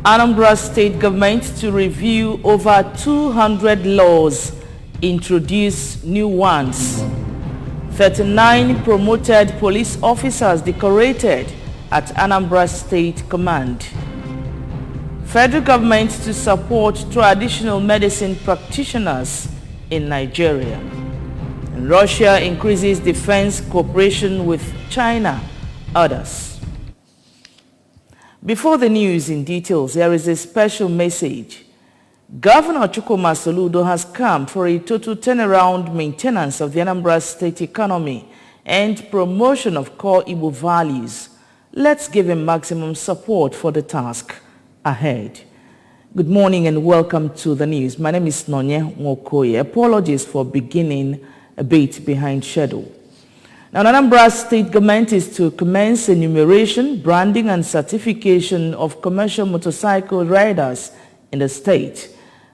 Anambra State government to review over 200 laws, introduce new ones. 39 promoted police officers decorated at Anambra State Command. Federal government to support traditional medicine practitioners in Nigeria. And Russia increases defense cooperation with China. Others. Before the news in details, there is a special message. Governor Chukwuma Soludo has come for a total turnaround maintenance of the Anambra State economy and promotion of core Igbo values. Let's give him maximum support for the task ahead. Good morning and welcome to the news. My name is Nonye Nwokoye. Apologies for beginning a bit behind schedule. Now, Anambra State government is to commence enumeration, branding and certification of commercial motorcycle riders in the state.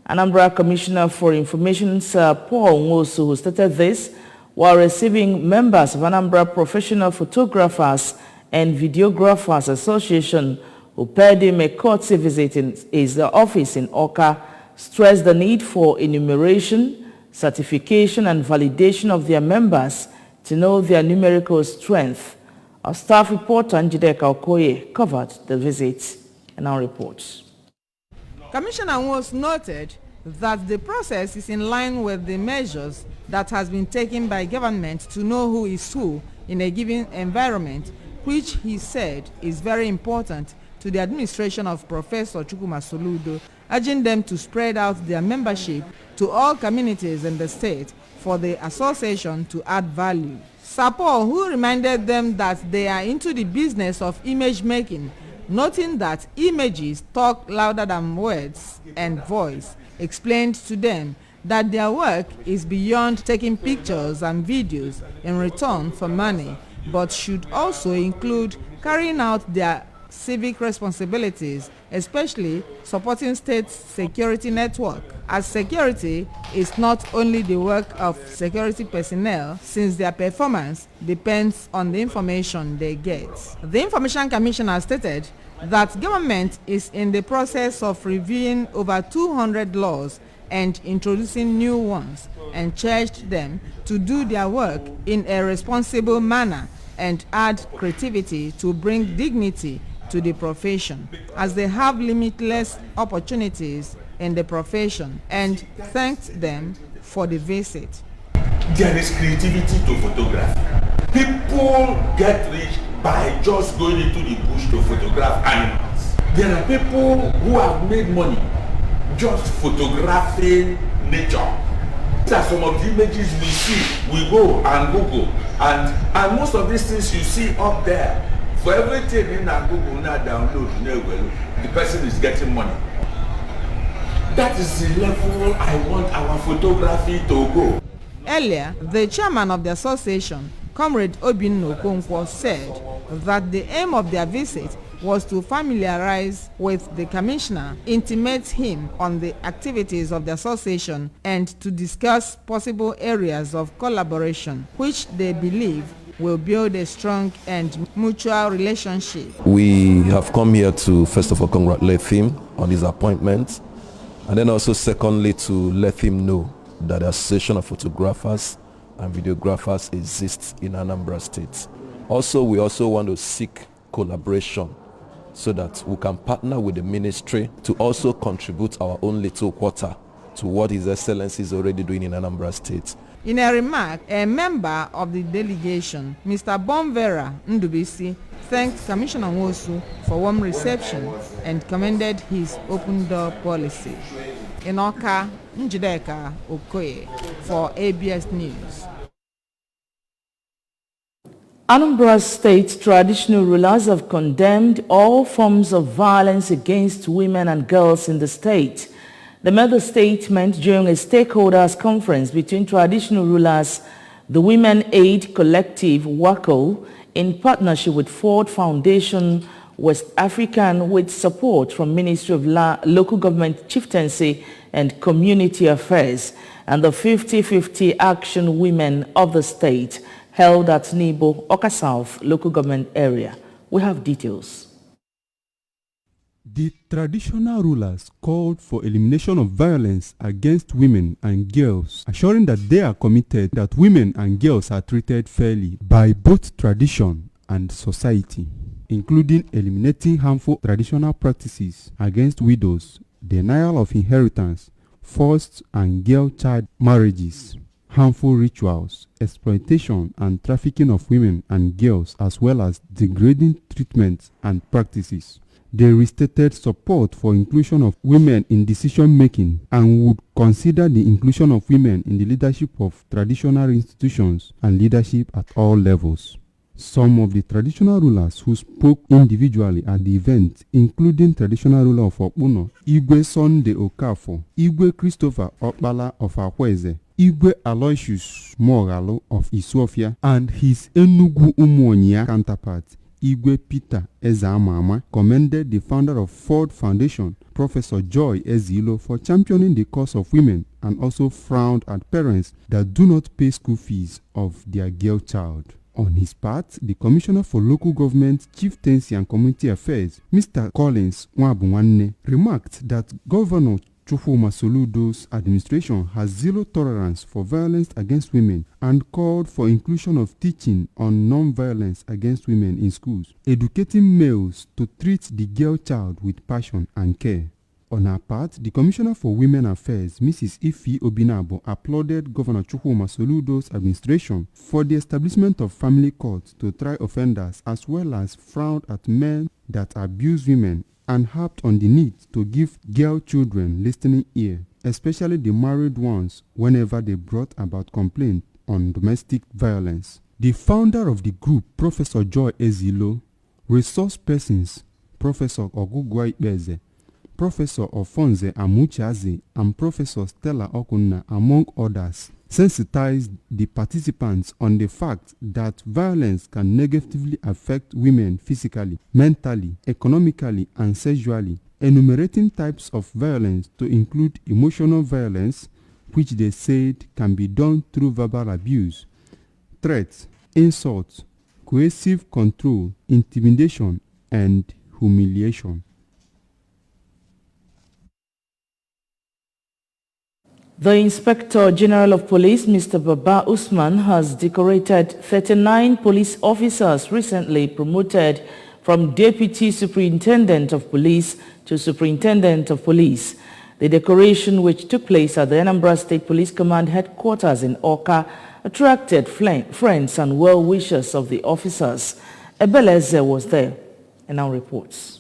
Anambra Commissioner for Information, Sir Paul Nwosu, who stated this while receiving members of Anambra Professional Photographers and Videographers Association who paid him a courtesy visit in his office in Awka, stressed the need for enumeration, certification and validation of their members to know their numerical strength. Our staff reporter Njideka Okoye covered the visit and our reports. Commissioner Nwosu noted that the process is in line with the measures that has been taken by government to know who is who in a given environment, which he said is very important to the administration of Professor Chukwuma Soludo, urging them to spread out their membership to all communities in the state for the association to add value. Sir Paul, who reminded them that they are into the business of image making, noting that images talk louder than words and voice, explained to them that their work is beyond taking pictures and videos in return for money, but should also include carrying out their civic responsibilities, especially supporting state security network, as security is not only the work of security personnel, since their performance depends on the information they get. The Information Commissioner stated that government is in the process of reviewing over 200 laws and introducing new ones, and charged them to do their work in a responsible manner and add creativity to bring dignity to the profession, as they have limitless opportunities in the profession, and thanked them for the visit. There is creativity to photography. People get rich by just going into the bush to photograph animals. There are people who have made money just photographing nature. These are some of the images we see. We go and Google, and most of these things you see up there, for everything in Google now download, the person is getting money. That is the level I want our photography to go. Earlier, the chairman of the association, Comrade Obinna Okonkwo, said that the aim of their visit was to familiarize with the commissioner, intimate him on the activities of the association, and to discuss possible areas of collaboration, which they believe will build a strong and mutual relationship. We have come here to, first of all, congratulate him on his appointment, and then also secondly to let him know that the Association of Photographers and Videographers exists in Anambra State. Also, we also want to seek collaboration so that we can partner with the ministry to also contribute our own little quota to what His Excellency is already doing in Anambra State. In a remark, a member of the delegation, Mr. Bonvera Ndubisi, thanked Commissioner Nwosu for warm reception and commended his open door policy. In Awka, Njideka Okoye for ABS News. Anambra State traditional rulers have condemned all forms of violence against women and girls in the state. They made the statement during a stakeholders conference between traditional rulers, the Women Aid Collective, WACO, in partnership with Ford Foundation West African, with support from Ministry of Local Government Chieftaincy and Community Affairs, and the 50-50 Action Women of the State, held at Nibo, Awka South Local Government Area. We have details. The traditional rulers called for elimination of violence against women and girls, assuring that they are committed that women and girls are treated fairly by both tradition and society, including eliminating harmful traditional practices against widows, denial of inheritance, forced and girl-child marriages, harmful rituals, exploitation and trafficking of women and girls, as well as degrading treatments and practices. They restated support for inclusion of women in decision-making and would consider the inclusion of women in the leadership of traditional institutions and leadership at all levels. Some of the traditional rulers who spoke individually at the event, including traditional ruler of Okpuno, Igwe Sunday Okafor, Igwe Christopher Okpala of Akweze, Igwe Aloysius Moghalu of Isuofia, and his Enugu Umuonia counterpart, Igwe Peter Ezeamama, commended the founder of Ford Foundation, Professor Joy Ezilo, for championing the cause of women and also frowned at parents that do not pay school fees of their girl child. On his part, the Commissioner for Local Government, Chieftaincy and Community Affairs, Mr. Collins Nwabunwanne, remarked that Governor Chukwuma Soludo's administration has zero tolerance for violence against women and called for inclusion of teaching on non-violence against women in schools, educating males to treat the girl child with passion and care. On her part, the Commissioner for Women Affairs, Mrs. Ifi Obinabo, applauded Governor Chukwuma Soludo's administration for the establishment of family courts to try offenders, as well as frowned at men that abuse women and harped on the need to give girl children listening ear, especially the married ones, whenever they brought about complaint on domestic violence. The founder of the group, Professor Joy Ezilo, resource persons, Professor Ogugwa Ikpeze, Professor Ofonze Amuchaze, and Professor Stella Okunna, among others, sensitized the participants on the fact that violence can negatively affect women physically, mentally, economically, and sexually, enumerating types of violence to include emotional violence, which they said can be done through verbal abuse, threats, insults, coercive control, intimidation, and humiliation. The Inspector General of Police, Mr. Baba Usman, has decorated 39 police officers recently promoted from Deputy Superintendent of Police to Superintendent of Police. The decoration, which took place at the Anambra State Police Command headquarters in Awka, attracted friends and well-wishers of the officers. Ebeleze was there and now reports.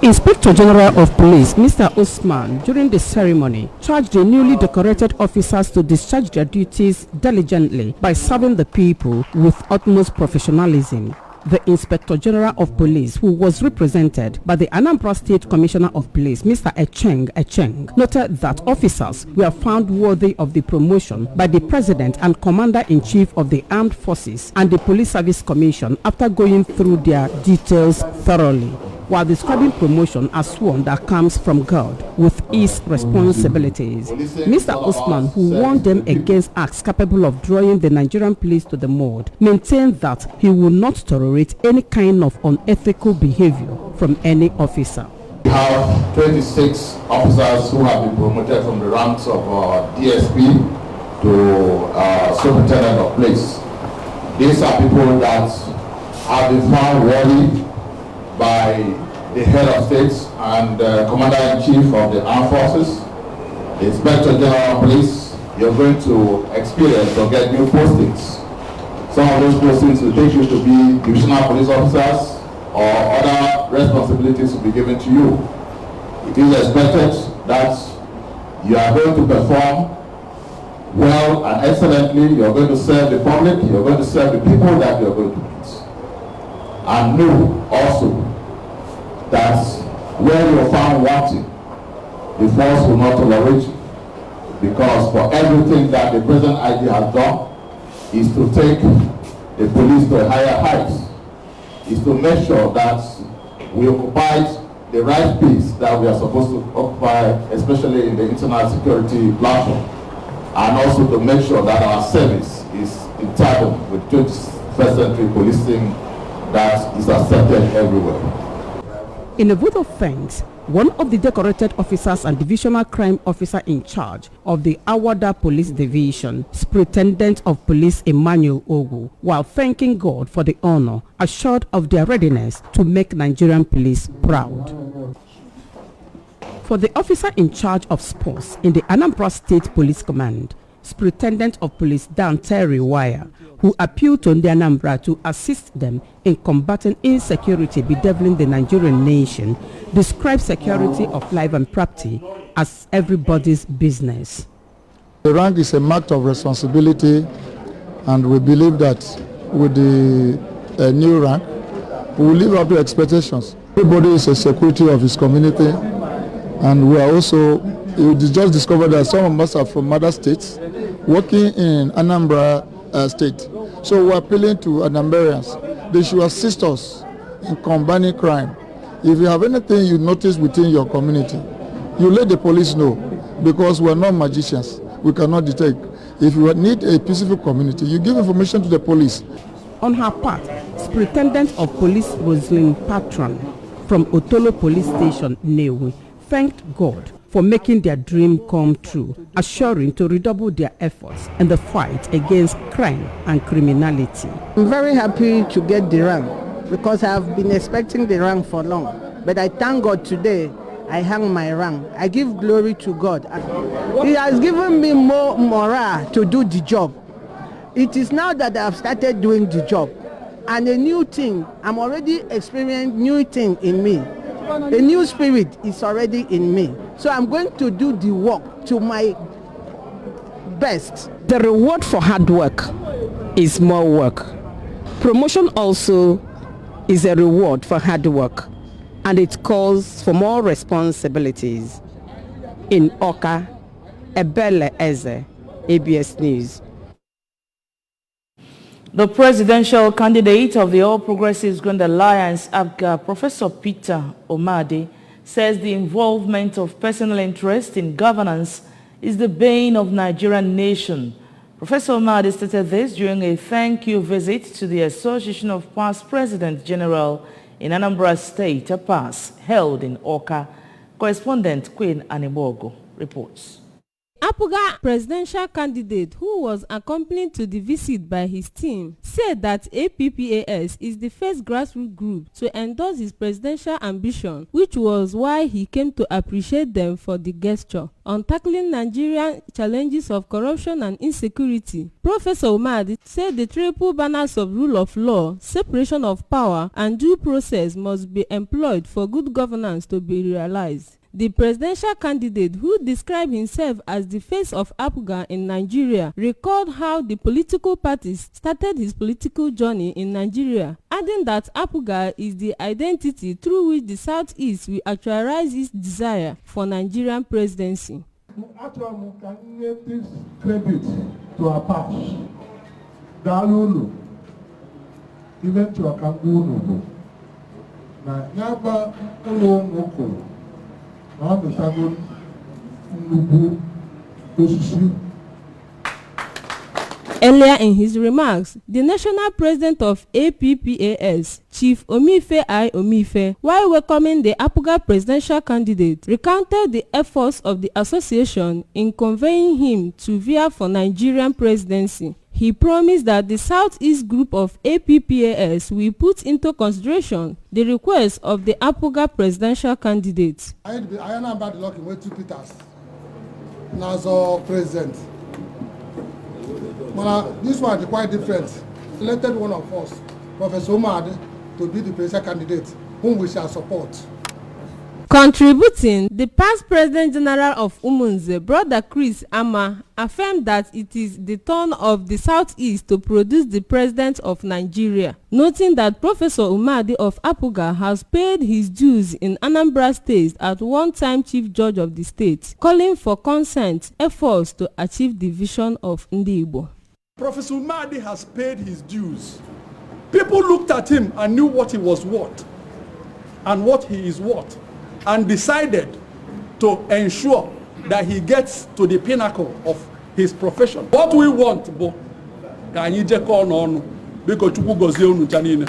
Inspector General of Police, Mr. Usman, during the ceremony, charged the newly decorated officers to discharge their duties diligently by serving the people with utmost professionalism. The Inspector General of Police, who was represented by the Anambra State Commissioner of Police, Mr. Echeng, noted that officers were found worthy of the promotion by the President and Commander-in-Chief of the Armed Forces and the Police Service Commission after going through their details thoroughly, while describing promotion as one that comes from God with his responsibilities. Mr. Usman, who warned them against acts capable of drawing the Nigerian police to the mud, maintained that he will not tolerate any kind of unethical behavior from any officer. We have 26 officers who have been promoted from the ranks of DSP to Superintendent of Police. These are people that have been found worthy by the head of states and Commander-in-Chief of the Armed Forces, the Inspector General of Police. You're going to experience or get new postings. Some of those postings will take you to be divisional police officers, or other responsibilities will be given to you. It is expected that you are going to perform well and excellently. You're going to serve the public, you're going to serve the people that you're going to meet. And know also that where you are found wanting, the force will not tolerate you, because for everything that the present IG has done is to take the police to a higher height, is to make sure that we occupy the right space that we are supposed to occupy, especially in the internal security platform, and also to make sure that our service is in tandem with 21st peasantry policing that is accepted everywhere. In a vote of thanks, one of the decorated officers and divisional crime officer in charge of the Awada Police Division, Superintendent of Police Emmanuel Ogu, while thanking God for the honor, assured of their readiness to make Nigerian police proud. For the officer in charge of sports in the Anambra State Police Command, Superintendent of Police Dan Terry Wire, who appealed to the Anambra to assist them in combating insecurity bedeviling the Nigerian nation, described security of life and property as everybody's business. The rank is a mark of responsibility, and we believe that with the new rank, we will live up to expectations. Everybody is a security of his community, and we are also, you just discovered that some of us are from other states working in Anambra State. So we are appealing to Anambrans. They should assist us in combating crime. If you have anything you notice within your community, you let the police know, because we are not magicians. We cannot detect. If you need a peaceful community, you give information to the police. On her part, Superintendent of Police Rosalind Patron from Otolo Police Station, Newe, thanked God for making their dream come true, assuring to redouble their efforts in the fight against crime and criminality. I'm very happy to get the rank because I've been expecting the rank for long. But I thank God today I hang my rank. I give glory to God. He has given me more morale to do the job. It is now that I've started doing the job. And a new thing, I'm already experiencing new thing in me. A new spirit is already in me. So I'm going to do the work to my best. The reward for hard work is more work. Promotion also is a reward for hard work, and it calls for more responsibilities. In Oka, Ebele Eze, ABS News. The presidential candidate of the All Progressives Grand Alliance, APGA, Professor Peter Omade, says the involvement of personal interest in governance is the bane of Nigerian nation. Professor Omade stated this during a thank-you visit to the Association of Past President General in Anambra State, APAS, held in Oka. Correspondent Queen Anibogo reports. APGA presidential candidate, who was accompanied to the visit by his team, said that APPAS is the first grassroots group to endorse his presidential ambition, which was why he came to appreciate them for the gesture. On tackling Nigerian challenges of corruption and insecurity, Professor Omade said the triple banners of rule of law, separation of power, and due process must be employed for good governance to be realized. The presidential candidate, who described himself as the face of APGA in Nigeria, recalled how the political parties started his political journey in Nigeria, adding that APGA is the identity through which the Southeast will actualize its desire for Nigerian presidency. Actually, can give this credit to our past. Dalulu, even to a Kangunu. Now, never alone. Earlier in his remarks, the national president of APPAS, Chief Omife I. Omife, while welcoming the APGA presidential candidate, recounted the efforts of the association in conveying him to vie for Nigerian presidency. He promised that the Southeast group of APPAS will put into consideration the request of the APGA presidential candidate. I am about the luck in way 2 Peters. Now, president. This one is quite different. Elected one of us, Professor Omade, to be the presidential candidate, whom we shall support. Contributing, the past President General of Umunze, Brother Chris Ama, affirmed that it is the turn of the Southeast to produce the President of Nigeria, noting that Professor Omade of APGA has paid his dues in Anambra State as one-time Chief Judge of the state, calling for consent efforts to achieve the vision of Ndi Igbo. Professor Omade has paid his dues. People looked at him and knew what he was worth and what he is worth, and decided to ensure that he gets to the pinnacle of his profession. What we want, biko Chukwu gozie unu ncha niile.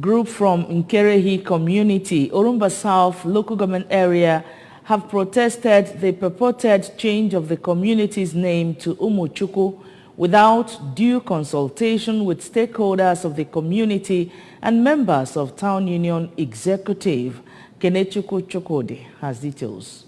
Group from Nkerehi community, Orumba South local government area, have protested the purported change of the community's name to Umuchukwu without due consultation with stakeholders of the community and members of Town Union Executive. Kenechukwu Chukodi has details.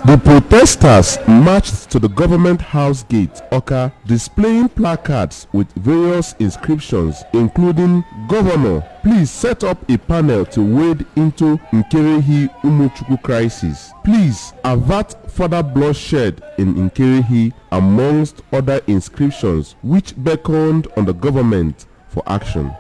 The protesters marched to the government house gate, Oka, displaying placards with various inscriptions, including "Governor, please set up a panel to wade into Nkerehi Umuchukwu crisis. Please avert further bloodshed in Nkerehi," amongst other inscriptions which beckoned on the government for action.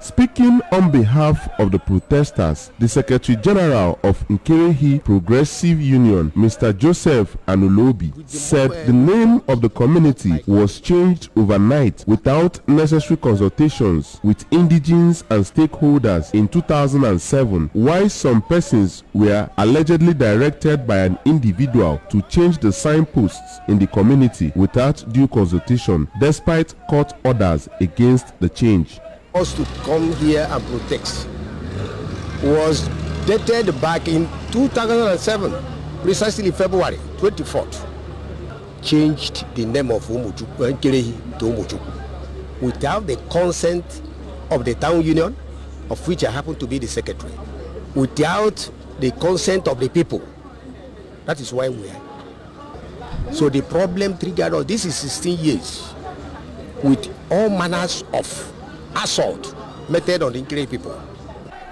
Speaking on behalf of the protesters, the Secretary General of Nkerehi Progressive Union, Mr. Joseph Anulobi, said the name of the community was changed overnight without necessary consultations with indigenes and stakeholders in 2007, while some persons were allegedly directed by an individual to change the signposts in the community without due consultation, despite court orders against the change. Us to come here and protest was dated back in 2007, precisely February 24th. Changed the name of Nkerehi to Umuchukwu without the consent of the town union, of which I happen to be the secretary, without the consent of the people. That is why we are. So the problem triggered us. This is 16 years with all manners of assault meted on the Nkerehi people.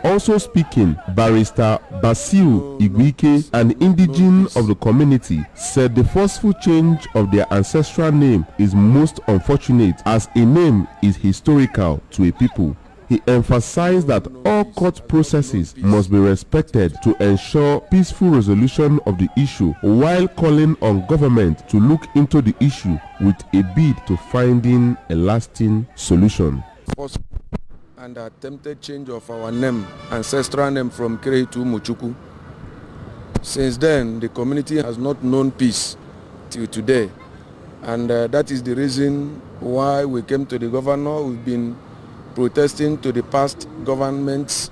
Also speaking, Barrister Basiru Igwike, an indigene of the community, said the forceful change of their ancestral name is most unfortunate, as a name is historical to a people. He emphasized that all court processes must be respected to ensure peaceful resolution of the issue, while calling on government to look into the issue with a bid to finding a lasting solution. And attempted change of our name, ancestral name, from Nkerehi to Umuchukwu. Since then, the community has not known peace till today, and that is the reason why we came to the governor. We've been protesting to the past governments.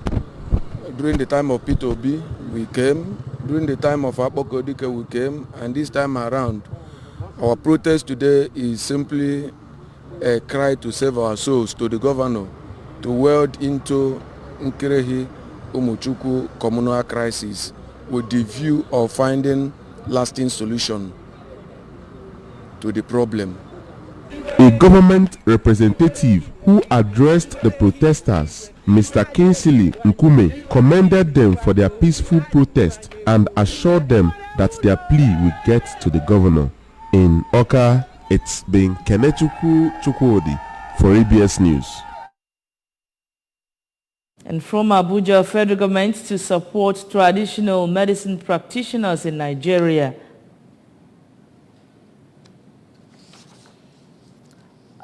During the time of Peter Obi, we came. During the time of Akpoko Dike, we came, and this time around, our protest today is simply a cry to save our souls to the governor, to wade into Nkerehi Umuchukwu communal crisis with the view of finding lasting solution to the problem. A government representative who addressed the protesters, Mr. Kingsley Nkume, commended them for their peaceful protest and assured them that their plea will get to the governor. In Oka, it's been Kenechukwu Chukwudi for ABS News. And from Abuja, federal government to support traditional medicine practitioners in Nigeria.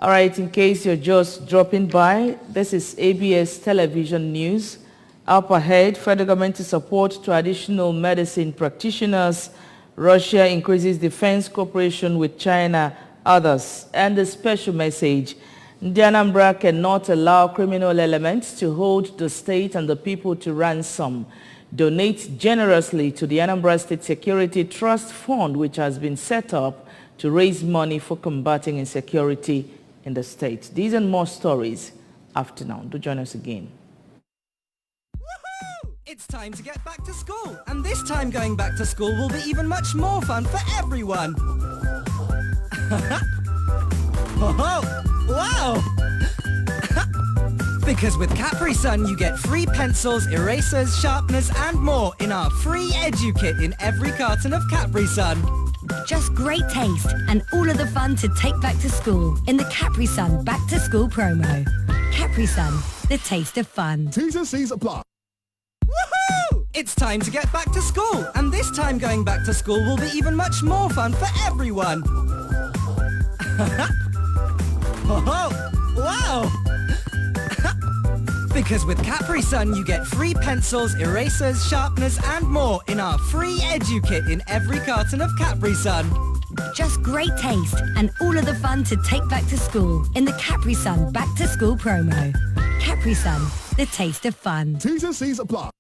All right, in case you're just dropping by, this is ABS Television News. Up ahead, federal government to support traditional medicine practitioners. Russia increases defense cooperation with China, others. And a special message. The Anambra cannot allow criminal elements to hold the state and the people to ransom. Donate generously to the Anambra State Security Trust Fund, which has been set up to raise money for combating insecurity in the state. These and more stories after now. Do join us again. Woohoo! It's time to get back to school, and this time going back to school will be even much more fun for everyone. Oh, wow! Because with Capri Sun you get free pencils, erasers, sharpeners and more in our free EduKit in every carton of Capri Sun. Just great taste and all of the fun to take back to school in the Capri Sun Back to School promo. Capri Sun, the taste of fun. T's and C's apply. Woohoo! It's time to get back to school, and this time going back to school will be even much more fun for everyone. Oh, wow! Because with Capri Sun, you get free pencils, erasers, sharpeners, and more in our free EduKit in every carton of Capri Sun. Just great taste and all of the fun to take back to school in the Capri Sun Back to School promo. Capri Sun, the taste of fun. T's and C's apply.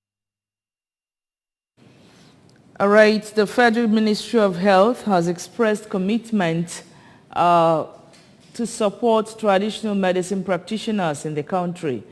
All right, the Federal Ministry of Health has expressed commitment to support traditional medicine practitioners in the country.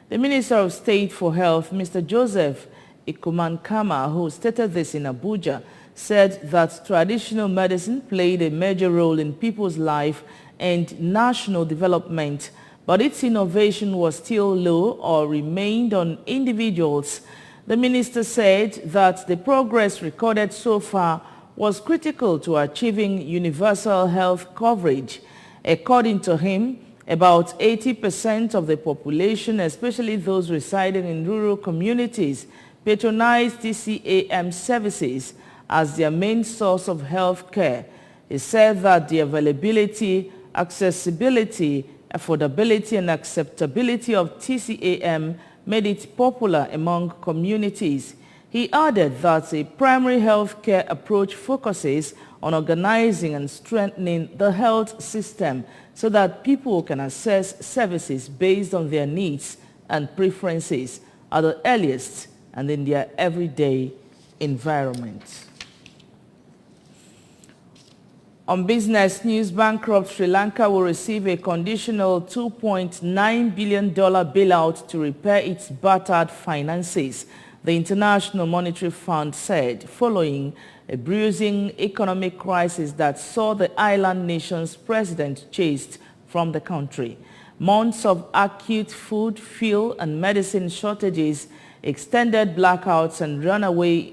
The Minister of State for Health, Mr. Joseph Ikumankama, who stated this in Abuja, said that traditional medicine played a major role in people's life and national development, but its innovation was still low or remained on individuals. The minister said that the progress recorded so far was critical to achieving universal health coverage. According to him, about 80% of the population, especially those residing in rural communities, patronize TCAM services as their main source of health care. He said that the availability, accessibility, affordability, and acceptability of TCAM made it popular among communities. He added that a primary health care approach focuses on organizing and strengthening the health system so that people can access services based on their needs and preferences at the earliest and in their everyday environment. On business news, bankrupt Sri Lanka will receive a conditional $2.9 billion bailout to repair its battered finances, the International Monetary Fund said, following a bruising economic crisis that saw the island nation's president chased from the country. Months of acute food, fuel, and medicine shortages, extended blackouts, and runaway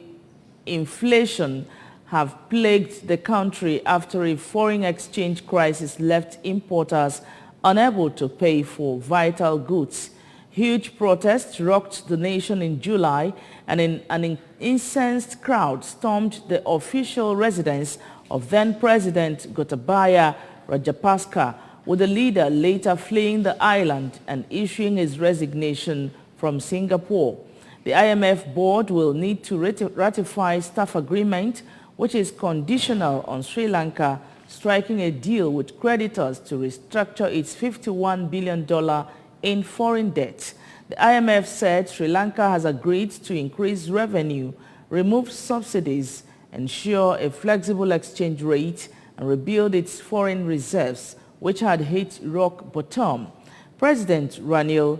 inflation have plagued the country after a foreign exchange crisis left importers unable to pay for vital goods. Huge protests rocked the nation in July, and an incensed crowd stormed the official residence of then-President Gotabaya Rajapaksa, with the leader later fleeing the island and issuing his resignation from Singapore. The IMF board will need to ratify staff agreement, which is conditional on Sri Lanka striking a deal with creditors to restructure its $51 billion in foreign debt. The IMF said Sri Lanka has agreed to increase revenue, remove subsidies, ensure a flexible exchange rate, and rebuild its foreign reserves, which had hit rock bottom. President Ranil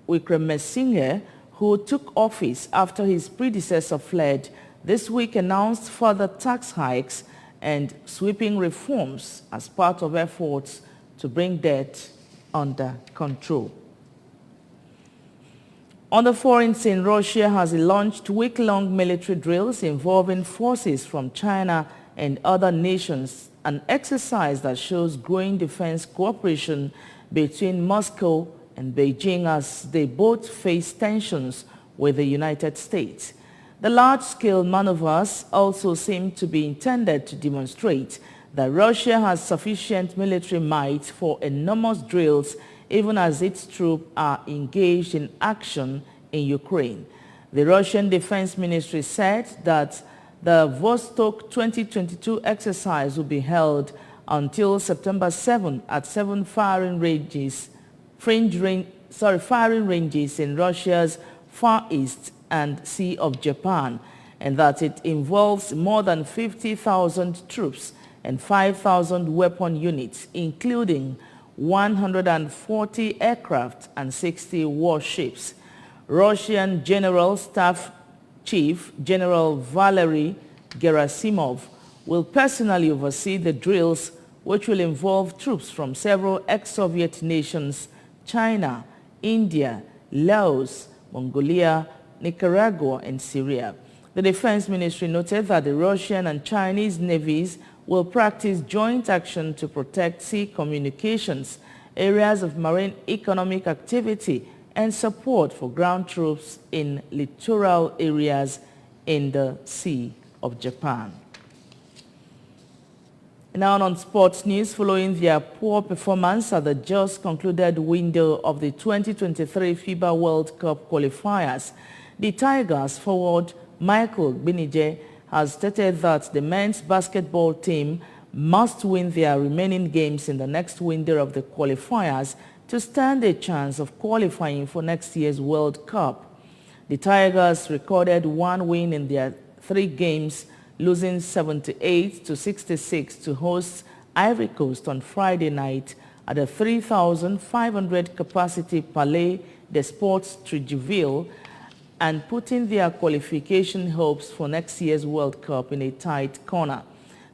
Wickremesinghe, who took office after his predecessor fled, this week announced further tax hikes and sweeping reforms as part of efforts to bring debt under control. On the foreign scene, Russia has launched week-long military drills involving forces from China and other nations, an exercise that shows growing defense cooperation between Moscow and Beijing as they both face tensions with the United States. The large-scale maneuvers also seem to be intended to demonstrate that Russia has sufficient military might for enormous drills even as its troops are engaged in action in Ukraine. The Russian Defense Ministry said that the Vostok 2022 exercise will be held until September 7 at 7 firing ranges in Russia's Far East and Sea of Japan, and that it involves more than 50,000 troops and 5,000 weapon units, including 140 aircraft and 60 warships. Russian General Staff Chief General Valery Gerasimov will personally oversee the drills, which will involve troops from several ex-Soviet nations: China, India, Laos, Mongolia, Nicaragua, and Syria. The Defense Ministry noted that the Russian and Chinese navies will practice joint action to protect sea communications, areas of marine economic activity, and support for ground troops in littoral areas in the Sea of Japan. Now on sports news, following their poor performance at the just concluded window of the 2023 FIBA World Cup qualifiers, the Tigers forward Michael Gbinije has stated that the men's basketball team must win their remaining games in the next window of the qualifiers to stand a chance of qualifying for next year's World Cup. The Tigers recorded one win in their 3 games, losing 78-66 to host Ivory Coast on Friday night at the 3,500 capacity Palais des Sports Trujillo, and putting their qualification hopes for next year's World Cup in a tight corner.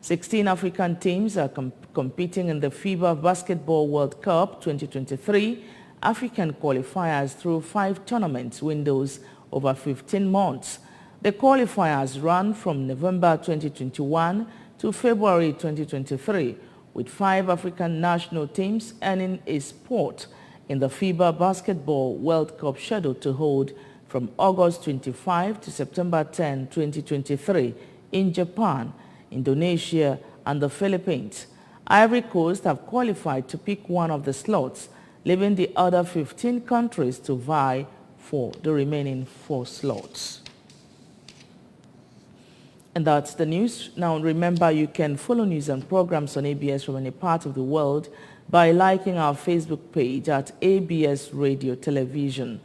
16 African teams are competing in the FIBA Basketball World Cup 2023 African qualifiers through 5 tournament windows over 15 months. The qualifiers run from November 2021 to February 2023, with 5 African national teams earning a spot in the FIBA Basketball World Cup scheduled to hold from August 25 to September 10, 2023 in Japan, Indonesia, and the Philippines. Ivory Coast have qualified to pick one of the slots, leaving the other 15 countries to vie for the remaining 4 slots. And that's the news. Now remember, you can follow news and programs on ABS from any part of the world by liking our Facebook page at ABS Radio Television.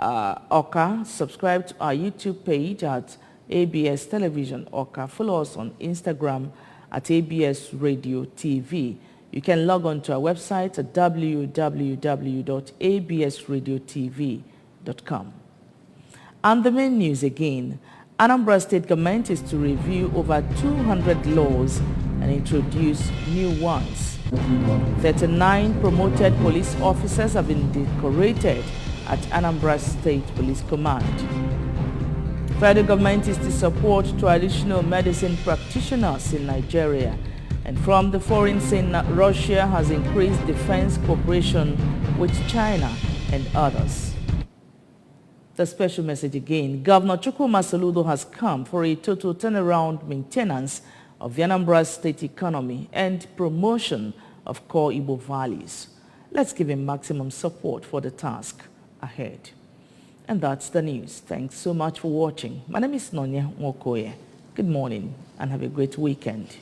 Oka, subscribe to our YouTube page at ABS Television Oka. Follow us on Instagram at ABS Radio TV. You can log on to our website at www.absradiotv.com. And the main news again. Anambra State government is to review over 200 laws and introduce new ones. 39 promoted police officers have been decorated at Anambra State Police Command. Federal government is to support traditional medicine practitioners in Nigeria. And from the foreign scene, Russia has increased defense cooperation with China and others. The special message again. Governor Chukwuma Soludo has come for a total turnaround maintenance of the Anambra State economy and promotion of core Igbo values. Let's give him maximum support for the task ahead. And that's the news. Thanks so much for watching. My name is Nonya Nwokoye. Good morning and have a great weekend.